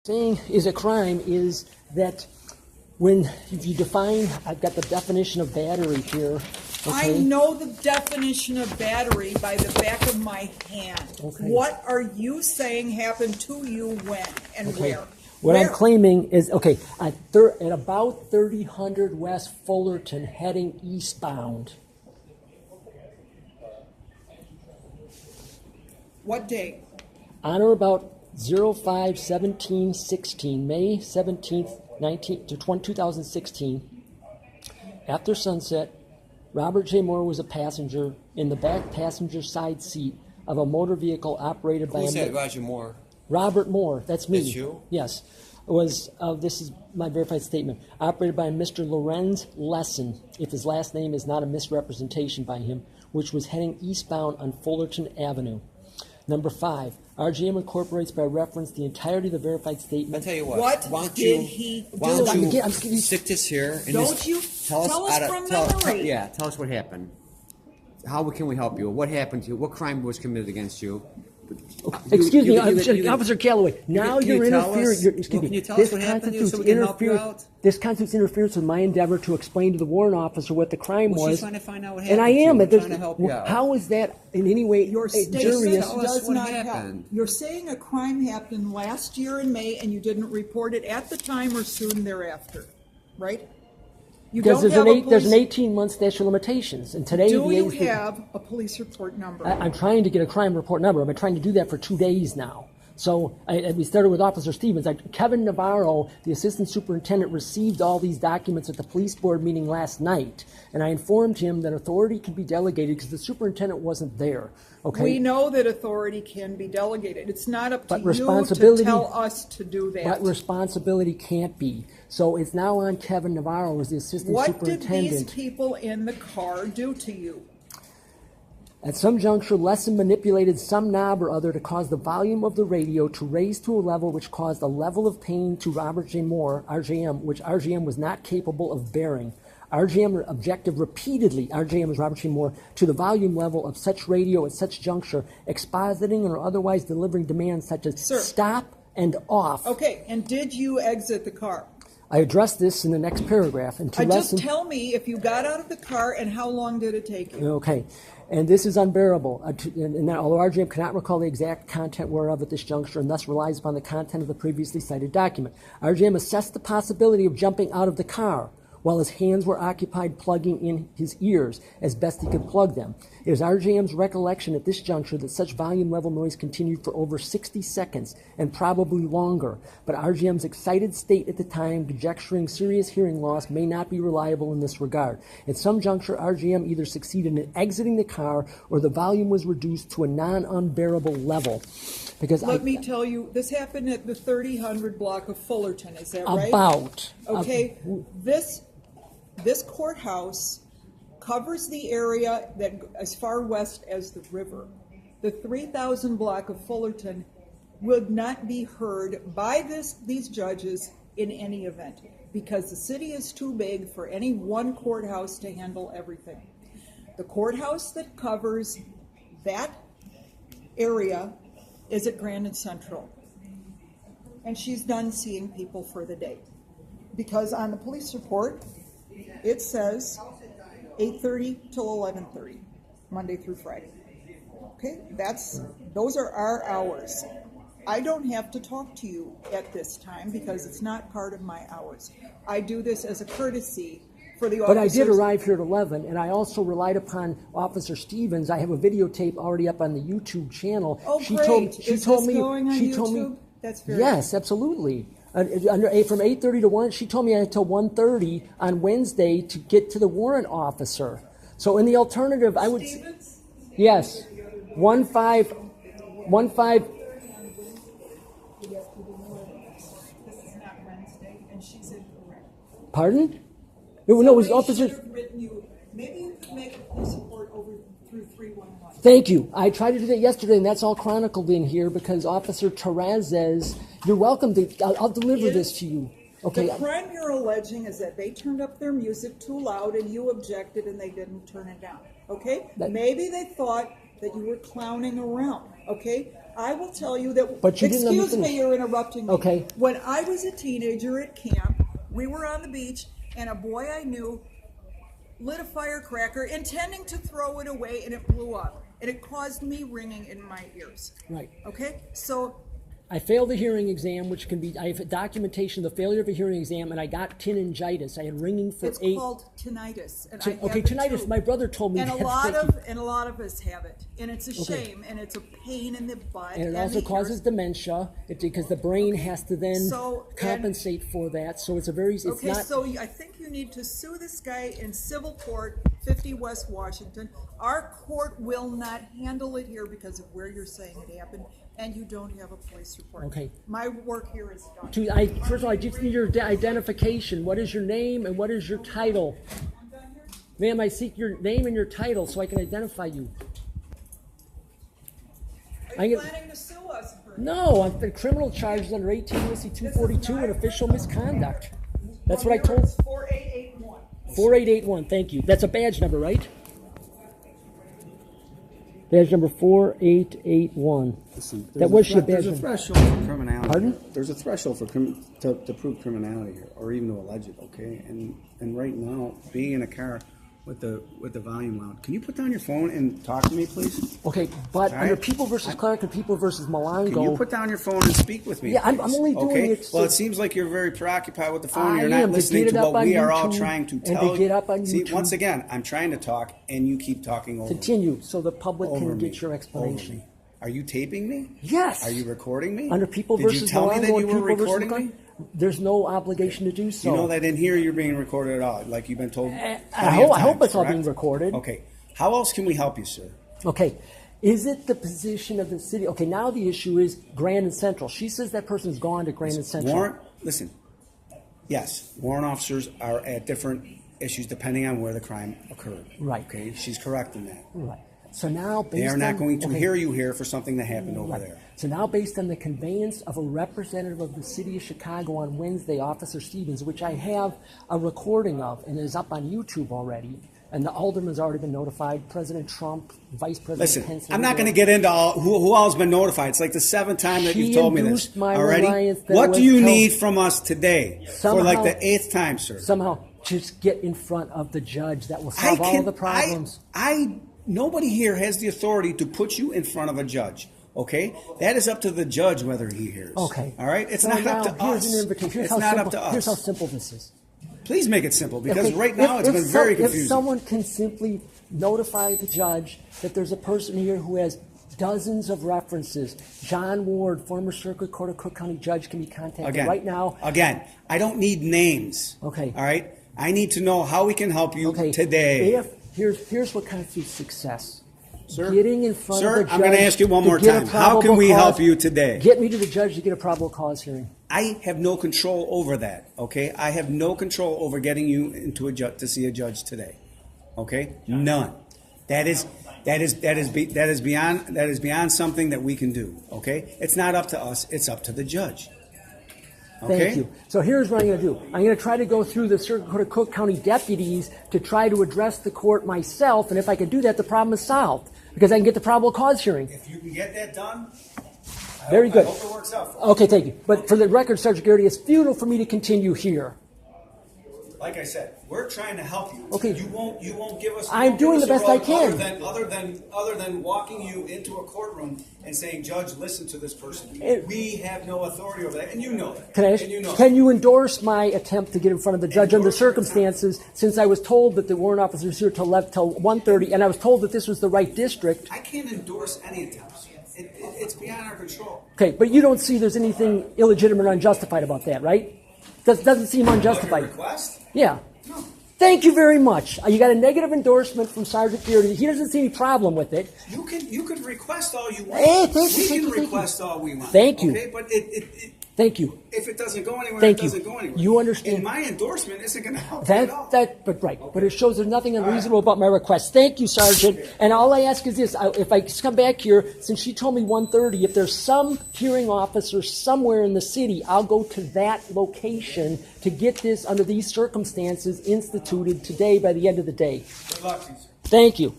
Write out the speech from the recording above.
saying is a crime is that when you define, I've got the definition of battery here. Okay? I know the definition of battery by the back of my hand. Okay. What are you saying happened to you when and where? What Where? I'm claiming is, okay, at about 3000 West Fullerton heading eastbound. What day? On or about 05/17/16, May 17th, 2016, after sunset, Robert J. Moore was a passenger in the back passenger side seat of a motor vehicle operated by Who said Roger Moore? Robert Moore. That's me. That's you? Yes. It was. This is my verified statement. Operated by Mr. Lorenz Lesson, if his last name is not a misrepresentation by him, which was heading eastbound on Fullerton Avenue. Number 5. RGM incorporates by reference the entirety of the verified statement. I'll tell you what. What why don't did you, he Why do? don't you I'm getting- stick this here and Don't just you tell us, tell us from memory. Yeah, tell us what happened. How can we help you? What happened to you? What crime was committed against you? Excuse me, you- Officer Calloway. Now can you you're tell interfering. us- Excuse well, me. can you tell This us what happened to you so constitutes we can help you interference. out? This constitutes interference with my endeavor to explain to the warrant officer what the crime Well, was. she's trying to find out what and I happened to you. am. We're There's- trying to help you out. How is that in any way Your statement injurious? Tell us does what not help. happened. You're saying a crime happened last year in May and you didn't report it at the time or soon thereafter, right? You Because don't have a there's an police. 18-month statute of limitations, and today Do the you age- have a police report number? I'm trying to get a crime report number. I've been trying to do that for 2 days now. So we started with Officer Stevens. Kevin Navarro, the assistant superintendent, received all these documents at the police board meeting last night, and I informed him that authority can be delegated because the superintendent wasn't there. Okay. We know that authority can be delegated. It's not up to But you to responsibility- tell us to do that. But responsibility can't be. So it's now on Kevin Navarro as the assistant What did superintendent. these people in the car do to you? At some juncture, Lesson manipulated some knob or other to cause the volume of the radio to raise to a level which caused a level of pain to Robert J. Moore, RJM, which RJM was not capable of bearing. RJM objected repeatedly, RJM is Robert J. Moore, to the volume level of such radio at such juncture, expositing or otherwise delivering demands such as Sir. stop and off. Okay, and did you exit the car? I addressed this in the next paragraph. And to Just Lesson, tell me if you got out of the car and how long did it take you? Okay, and this is unbearable. And although RGM cannot recall the exact content whereof at this juncture and thus relies upon the content of the previously cited document, RGM assessed the possibility of jumping out of the car while his hands were occupied plugging in his ears as best he could plug them. It is RJM's recollection at this juncture that such volume level noise continued for over 60 seconds and probably longer, but RJM's excited state at the time, conjecturing serious hearing loss, may not be reliable in this regard. At some juncture, RJM either succeeded in exiting the car or the volume was reduced to a non-unbearable level. Because Let me tell you, this happened at the 3000 block of Fullerton, is that right? about Okay, this courthouse covers the area that as far west as the river. The 3000 block of Fullerton would not be heard by these judges in any event because the city is too big for any one courthouse to handle everything. The courthouse that covers that area is at Grandin Central. And she's done seeing people for the day. Because on the police report, it says 8:30 till 11:30, Monday through Friday. Okay, those are our hours. I don't have to talk to you at this time because it's not part of my hours. I do this as a courtesy for the But I officers. did arrive here at 11, and I also relied upon Officer Stevens. I have a videotape already up on the YouTube channel. Oh, She great. told, Is she this told me, going on she told me, YouTube? That's very yes, absolutely. From 8:30 to 1, she told me I had till 1:30 on Wednesday to get to the warrant officer. So in the alternative, I would, Stevens? yes, 15. This is not Wednesday, and she's incorrect. Pardon? No, it was Somebody Officer. should have written you. Maybe you could make a police report over through 311. Thank you. I tried to do that yesterday, and that's all chronicled in here because Officer Terrazes, you're welcome to, I'll deliver this to you. Okay. The crime you're alleging is that they turned up their music too loud and you objected and they didn't turn it down. Okay? Maybe they thought that you were clowning around. Okay? I will tell you that. But you didn't let me Excuse me, finish. you're interrupting me. Okay. When I was a teenager at camp, we were on the beach, and a boy I knew lit a firecracker, intending to throw it away, and it blew up, and it caused me ringing in my ears. Right. Okay, so I failed the hearing exam, which can be, I have documentation of the failure of a hearing exam, and I got tinnitus. I had ringing for it's 8. called tinnitus, and I have Okay, it tinnitus. too. My brother told me And that. a lot Thank you. of us have it, and it's a Okay. shame, and it's a pain in the butt. And it also the causes ears. dementia because the brain has to then So, and- compensate for that. So it's a very, it's Okay, not. so I think you need to sue this guy in civil court, 50 West Washington. Our court will not handle it here because of where you're saying it happened, and you don't have a police report. Okay. My work here is done. First of all, I just need your identification. What is your name and what is your title? Ma'am, I seek your name and your title so I can identify you. Are you I get- planning to sue us for No, I'm the criminal charges under 18 U.S.C. 242 and official misconduct. That's what I told. It's 4881. 4881, thank you. That's a badge number, right? Badge number 4881. Listen, That was your there's a badge. threshold for criminality. Pardon? There's a threshold for to prove criminality here, or even to allege it. Okay, and right now, being in a car with the volume loud. Can you put down your phone and talk to me, please? Okay, but All under right. People versus Clark and People versus Malango. Can you put down your phone and speak with me? Yeah, I'm please? only doing okay? it so- Well, it seems like you're very preoccupied with the phone. I You're am, not to listening get to it up what on we are all YouTube trying to and tell. to get up on See, YouTube. once again, I'm trying to talk, and you keep talking over me. Continue so the public Over can me. get your explanation. Over me. Are you taping me? Yes. Are you recording me? Under People Did versus you tell me Malango that you and were People versus recording Clark, me? there's no obligation to do so. You know that in here you're being recorded at all, like you've been told. I plenty of hope times, it's all correct? being recorded. Okay. How else can we help you, sir? Okay. Is it the position of the city? Okay, now the issue is Grand and Central. She says that person's gone to Grand and Central. Warrant. Listen. Yes, warrant officers are at different issues depending on where the crime occurred. Right. Okay. She's correct in that. Right. So now, based They are not on, going to okay, hear you here for something that happened over right. there. So now, based on the conveyance of a representative of the city of Chicago on Wednesday, Officer Stevens, which I have a recording of and is up on YouTube already, and the alderman's already been notified, President Trump, Vice President Listen, Pence. I'm not going to get into who all's been notified. It's like the 7th time that She you've told me this induced my already. reliance that What was do you held- need from us today for like Somehow- the 8th time, sir? Somehow, just get in front of the judge. That will solve all the problems. Nobody here has the authority to put you in front of a judge. Okay, that is up to the judge whether he hears. Okay. All right, it's So not now, up to here's us. an invitation. Here's It's how not simple, up to us. Here's how simple this is. Please make it simple because Okay, right now it's been very If confusing. someone can simply notify the judge that there's a person here who has dozens of references, John Ward, former Circuit Court of Cook County judge, can be contacted Again, right now. Again, I don't need names. Okay. All right. I need to know how we can help you Okay, today. Here's what constitutes success. Sir? Getting in front Sir, of a judge. I'm gonna ask you one to more get a time. How can probable we cause- help you today? Get me to the judge to get a probable cause hearing. I have no control over that. Okay, I have no control over getting you into to see a judge today. Okay, none. That is beyond something that we can do. Okay, it's not up to us. It's up to the judge. Okay? Thank you. So here's what I'm going to do. I'm going to try to go through the Circuit Court of Cook County deputies to try to address the court myself, and if I can do that, the problem is solved because I can get the probable cause hearing. If you can get that done, Very good. I hope it works out for you. Okay, thank you. But for the record, Sergeant Garrity, it's futile for me to continue here. Like I said, we're trying to help you. Okay. You won't give us. I'm you won't give doing us the a best I road can. Other than walking you into a courtroom and saying, "Judge, listen to this person." We have no authority over that, and you know that. Can I ask, And you know can you endorse my attempt to get in front of the judge under Endorse your circumstances, since I was told that the warrant officer is here till 1:30, and I was told that this was the right district? I can't endorse any attempts. It's beyond our control. Okay, but you don't see there's anything illegitimate or unjustified about that, right? Doesn't seem Like your unjustified. request? Yeah. No. Thank you very much. You got a negative endorsement from Sergeant Garrity. He doesn't see any problem with it. You can request all you want. Hey, thank you, We thank can you, thank you. request all we want. Thank you. Okay, but Thank you. if it doesn't go anywhere, Thank it you. doesn't go anywhere. You understand. And my endorsement isn't going to help you at all. But it shows there's nothing unreasonable about my request. Thank you, Sergeant. And all I ask is this: if I come back here, since she told me 1:30, if there's some hearing officer somewhere in the city, I'll go to that location to get this under these circumstances instituted today by the end of the day. Good luck to you, sir. Thank you.